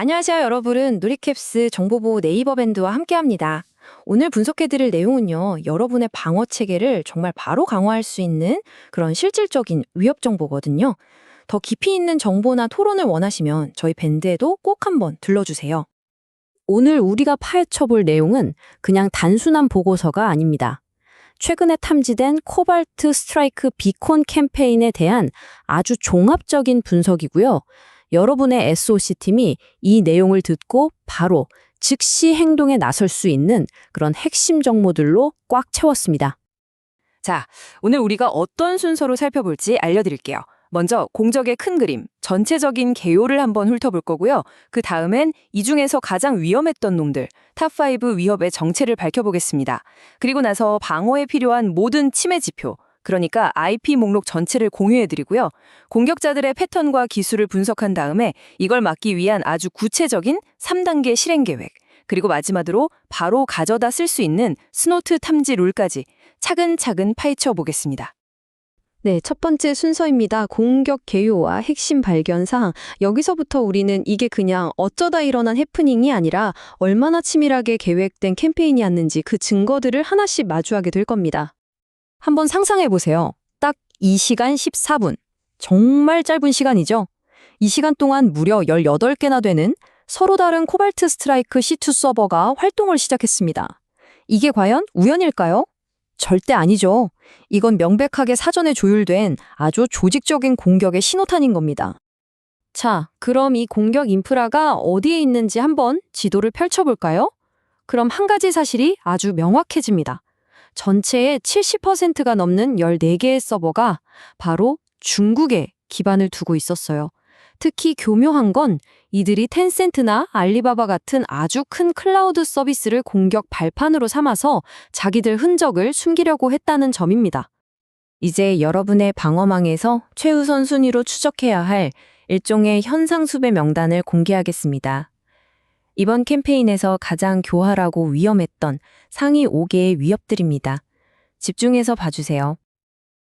안녕하세요, 여러분은 누리캡스 정보보호 네이버 밴드와 함께합니다. 오늘 분석해드릴 내용은요, 여러분의 방어 체계를 정말 바로 강화할 수 있는 그런 실질적인 위협 정보거든요. 더 깊이 있는 정보나 토론을 원하시면 저희 밴드에도 꼭 한번 들러주세요. 오늘 우리가 파헤쳐볼 내용은 그냥 단순한 보고서가 아닙니다. 최근에 탐지된 코발트 스트라이크 비콘 캠페인에 대한 아주 종합적인 분석이고요. 여러분의 SOC팀이 이 내용을 듣고 바로 즉시 행동에 나설 수 있는 그런 핵심 정보들로 꽉 채웠습니다. 자, 오늘 우리가 어떤 순서로 살펴볼지 알려드릴게요. 먼저 공적의 큰 그림, 전체적인 개요를 한번 훑어볼 거고요. 그 다음엔 이 중에서 가장 위험했던 놈들, 탑5 위협의 정체를 밝혀보겠습니다. 그리고 나서 방어에 필요한 모든 침해 지표, 그러니까 IP 목록 전체를 공유해드리고요. 공격자들의 패턴과 기술을 분석한 다음에 이걸 막기 위한 아주 구체적인 3단계 실행 계획, 그리고 마지막으로 바로 가져다 쓸 수 있는 스노트 탐지 룰까지 차근차근 파헤쳐 보겠습니다. 네, 첫 번째 순서입니다. 공격 개요와 핵심 발견사항. 여기서부터 우리는 이게 그냥 어쩌다 일어난 해프닝이 아니라 얼마나 치밀하게 계획된 캠페인이었는지 그 증거들을 하나씩 마주하게 될 겁니다. 한번 상상해 보세요. 딱 2시간 14분. 정말 짧은 시간이죠? 이 시간 동안 무려 18개나 되는 서로 다른 코발트 스트라이크 C2 서버가 활동을 시작했습니다. 이게 과연 우연일까요? 절대 아니죠. 이건 명백하게 사전에 조율된 아주 조직적인 공격의 신호탄인 겁니다. 자, 그럼 이 공격 인프라가 어디에 있는지 한번 지도를 펼쳐볼까요? 그럼 한 가지 사실이 아주 명확해집니다. 전체의 70%가 넘는 14개의 서버가 바로 중국에 기반을 두고 있었어요. 특히 교묘한 건 이들이 텐센트나 알리바바 같은 아주 큰 클라우드 서비스를 공격 발판으로 삼아서 자기들 흔적을 숨기려고 했다는 점입니다. 이제 여러분의 방어망에서 최우선 순위로 추적해야 할 일종의 현상수배 명단을 공개하겠습니다. 이번 캠페인에서 가장 교활하고 위험했던 상위 5개의 위협들입니다. 집중해서 봐주세요.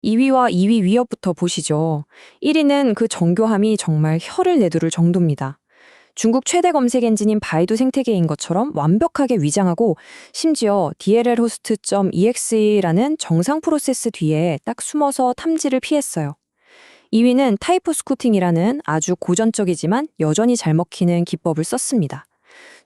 2위와 2위 위협부터 보시죠. 1위는 그 정교함이 정말 혀를 내두를 정도입니다. 중국 최대 검색 엔진인 바이두 생태계인 것처럼 완벽하게 위장하고 심지어 DLLhost.exe라는 정상 프로세스 뒤에 딱 숨어서 탐지를 피했어요. 2위는 타이프 스쿠팅이라는 아주 고전적이지만 여전히 잘 먹히는 기법을 썼습니다.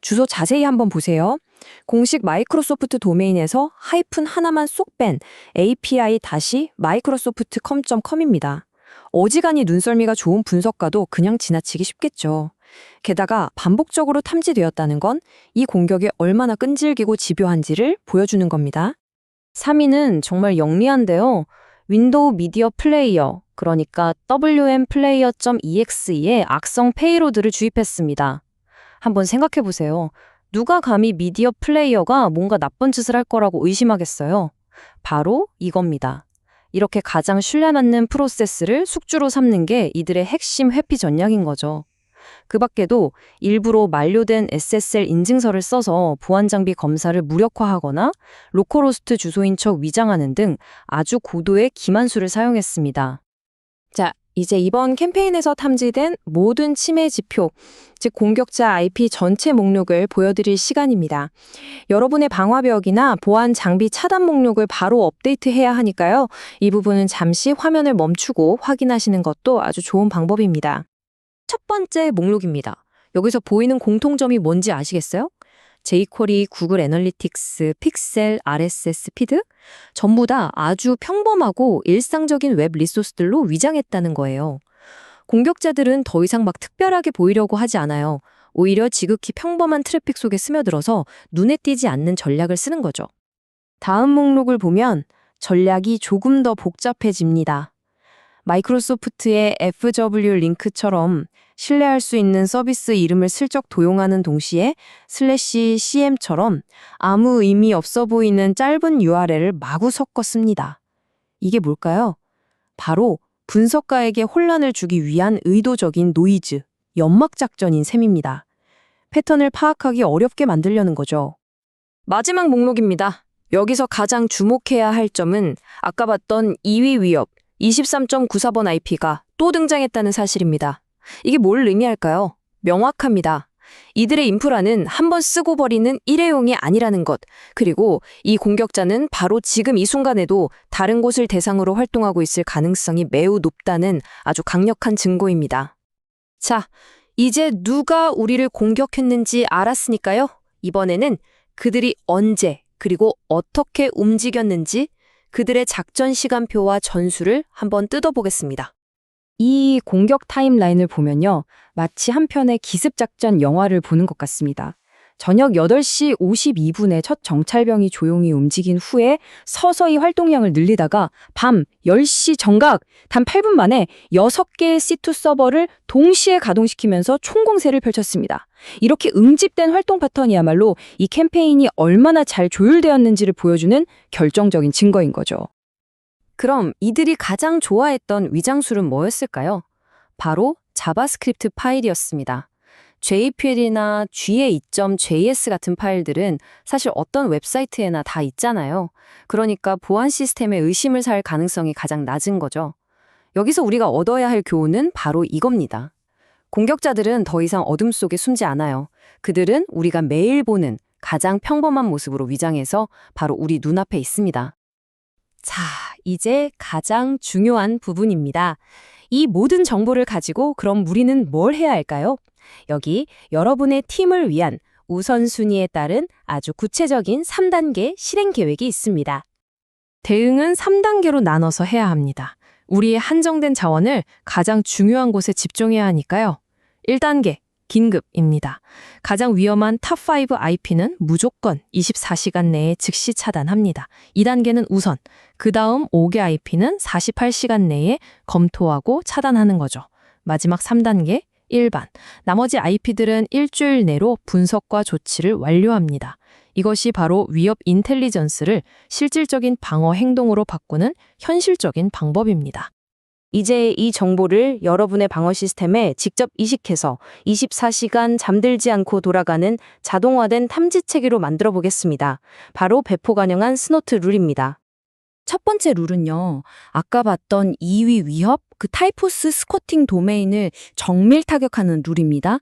주소 자세히 한번 보세요. 공식 마이크로소프트 도메인에서 하이픈 하나만 쏙 뺀 api-microsoftcom.com입니다. 어지간히 눈썰미가 좋은 분석가도 그냥 지나치기 쉽겠죠. 게다가 반복적으로 탐지되었다는 건 이 공격이 얼마나 끈질기고 집요한지를 보여주는 겁니다. 3위는 정말 영리한데요. 윈도우 미디어 플레이어, 그러니까 wmplayer.exe에 악성 페이로드를 주입했습니다. 한번 생각해 보세요. 누가 감히 미디어 플레이어가 뭔가 나쁜 짓을 할 거라고 의심하겠어요? 바로 이겁니다. 이렇게 가장 신뢰받는 프로세스를 숙주로 삼는 게 이들의 핵심 회피 전략인 거죠. 그 밖에도 일부러 만료된 SSL 인증서를 써서 보안 장비 검사를 무력화하거나 로컬호스트 주소인 척 위장하는 등 아주 고도의 기만수를 사용했습니다. 자, 이제 이번 캠페인에서 탐지된 모든 침해 지표, 즉 공격자 IP 전체 목록을 보여드릴 시간입니다. 여러분의 방화벽이나 보안 장비 차단 목록을 바로 업데이트해야 하니까요. 이 부분은 잠시 화면을 멈추고 확인하시는 것도 아주 좋은 방법입니다. 첫 번째 목록입니다. 여기서 보이는 공통점이 뭔지 아시겠어요? jQuery, 구글 애널리틱스, 픽셀, RSS 피드 전부 다 아주 평범하고 일상적인 웹 리소스들로 위장했다는 거예요. 공격자들은 더 이상 막 특별하게 보이려고 하지 않아요. 오히려 지극히 평범한 트래픽 속에 스며들어서 눈에 띄지 않는 전략을 쓰는 거죠. 다음 목록을 보면 전략이 조금 더 복잡해집니다. 마이크로소프트의 FW 링크처럼 신뢰할 수 있는 서비스 이름을 슬쩍 도용하는 동시에 /cm처럼 아무 의미 없어 보이는 짧은 URL을 마구 섞어 씁니다. 이게 뭘까요? 바로 분석가에게 혼란을 주기 위한 의도적인 노이즈, 연막 작전인 셈입니다. 패턴을 파악하기 어렵게 만들려는 거죠. 마지막 목록입니다. 여기서 가장 주목해야 할 점은 아까 봤던 2위 위협, 23.94번 IP가 또 등장했다는 사실입니다. 이게 뭘 의미할까요? 명확합니다. 이들의 인프라는 한번 쓰고 버리는 일회용이 아니라는 것, 그리고 이 공격자는 바로 지금 이 순간에도 다른 곳을 대상으로 활동하고 있을 가능성이 매우 높다는 아주 강력한 증거입니다. 자, 이제 누가 우리를 공격했는지 알았으니까요. 이번에는 그들이 언제 그리고 어떻게 움직였는지 그들의 작전 시간표와 전술을 한번 뜯어보겠습니다. 이 공격 타임라인을 보면요. 마치 한 편의 기습작전 영화를 보는 것 같습니다. 저녁 8시 52분에 첫 정찰병이 조용히 움직인 후에 서서히 활동량을 늘리다가 밤 10시 정각 단 8분 만에 6개의 C2 서버를 동시에 가동시키면서 총공세를 펼쳤습니다. 이렇게 응집된 활동 패턴이야말로 이 캠페인이 얼마나 잘 조율되었는지를 보여주는 결정적인 증거인 거죠. 그럼 이들이 가장 좋아했던 위장술은 뭐였을까요? 바로 자바스크립트 파일이었습니다. JPL이나 GA2.js 같은 파일들은 사실 어떤 웹사이트에나 다 있잖아요. 그러니까 보안 시스템의 의심을 살 가능성이 가장 낮은 거죠. 여기서 우리가 얻어야 할 교훈은 바로 이겁니다. 공격자들은 더 이상 어둠 속에 숨지 않아요. 그들은 우리가 매일 보는 가장 평범한 모습으로 위장해서 바로 우리 눈앞에 있습니다. 자, 이제 가장 중요한 부분입니다. 이 모든 정보를 가지고 그럼 우리는 뭘 해야 할까요? 여기 여러분의 팀을 위한 우선순위에 따른 아주 구체적인 3단계 실행 계획이 있습니다. 대응은 3단계로 나눠서 해야 합니다. 우리의 한정된 자원을 가장 중요한 곳에 집중해야 하니까요. 1단계, 긴급입니다. 가장 위험한 탑5 IP는 무조건 24시간 내에 즉시 차단합니다. 2단계는 우선, 그 다음 5개 IP는 48시간 내에 검토하고 차단하는 거죠. 마지막 3단계, 일반, 나머지 IP들은 일주일 내로 분석과 조치를 완료합니다. 이것이 바로 위협 인텔리전스를 실질적인 방어 행동으로 바꾸는 현실적인 방법입니다. 이제 이 정보를 여러분의 방어 시스템에 직접 이식해서 24시간 잠들지 않고 돌아가는 자동화된 탐지 체계로 만들어 보겠습니다. 바로 배포 가능한 스노트 룰입니다. 첫 번째 룰은요. 아까 봤던 2위 위협, 그 타이포스 스쿼팅 도메인을 정밀 타격하는 룰입니다.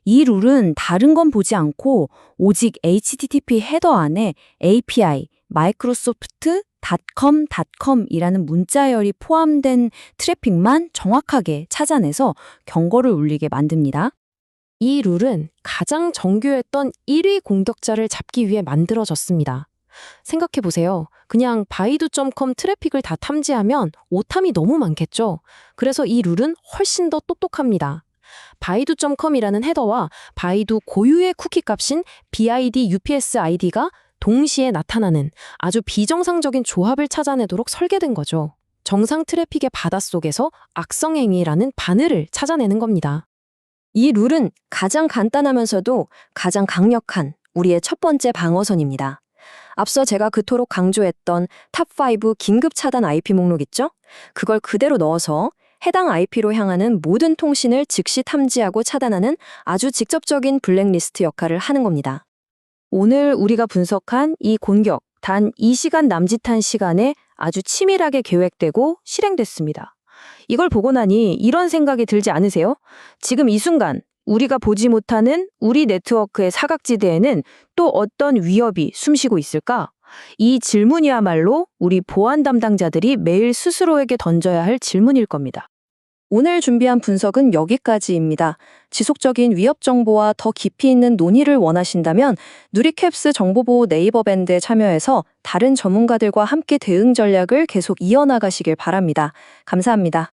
이 룰은 다른 건 보지 않고 오직 HTTP 헤더 안에 API, microsoft.com.com이라는 문자열이 포함된 트래픽만 정확하게 찾아내서 경고를 울리게 만듭니다. 이 룰은 가장 정교했던 1위 공격자를 잡기 위해 만들어졌습니다. 생각해보세요. 그냥 바이두.com 트래픽을 다 탐지하면 오탐이 너무 많겠죠? 그래서 이 룰은 훨씬 더 똑똑합니다. 바이두.com이라는 헤더와 바이두 고유의 쿠키 값인 BID UPS ID가 동시에 나타나는 아주 비정상적인 조합을 찾아내도록 설계된 거죠. 정상 트래픽의 바닷속에서 악성행위라는 바늘을 찾아내는 겁니다. 이 룰은 가장 간단하면서도 가장 강력한 우리의 첫 번째 방어선입니다. 앞서 제가 그토록 강조했던 탑5 긴급 차단 IP 목록 있죠? 그걸 그대로 넣어서 해당 IP로 향하는 모든 통신을 즉시 탐지하고 차단하는 아주 직접적인 블랙리스트 역할을 하는 겁니다. 오늘 우리가 분석한 이 공격, 단 2시간 남짓한 시간에 아주 치밀하게 계획되고 실행됐습니다. 이걸 보고 나니 이런 생각이 들지 않으세요? 지금 이 순간 우리가 보지 못하는 우리 네트워크의 사각지대에는 또 어떤 위협이 숨쉬고 있을까? 이 질문이야말로 우리 보안 담당자들이 매일 스스로에게 던져야 할 질문일 겁니다. 오늘 준비한 분석은 여기까지입니다. 지속적인 위협 정보와 더 깊이 있는 논의를 원하신다면 누리캡스 정보보호 네이버 밴드에 참여해서 다른 전문가들과 함께 대응 전략을 계속 이어나가시길 바랍니다. 감사합니다.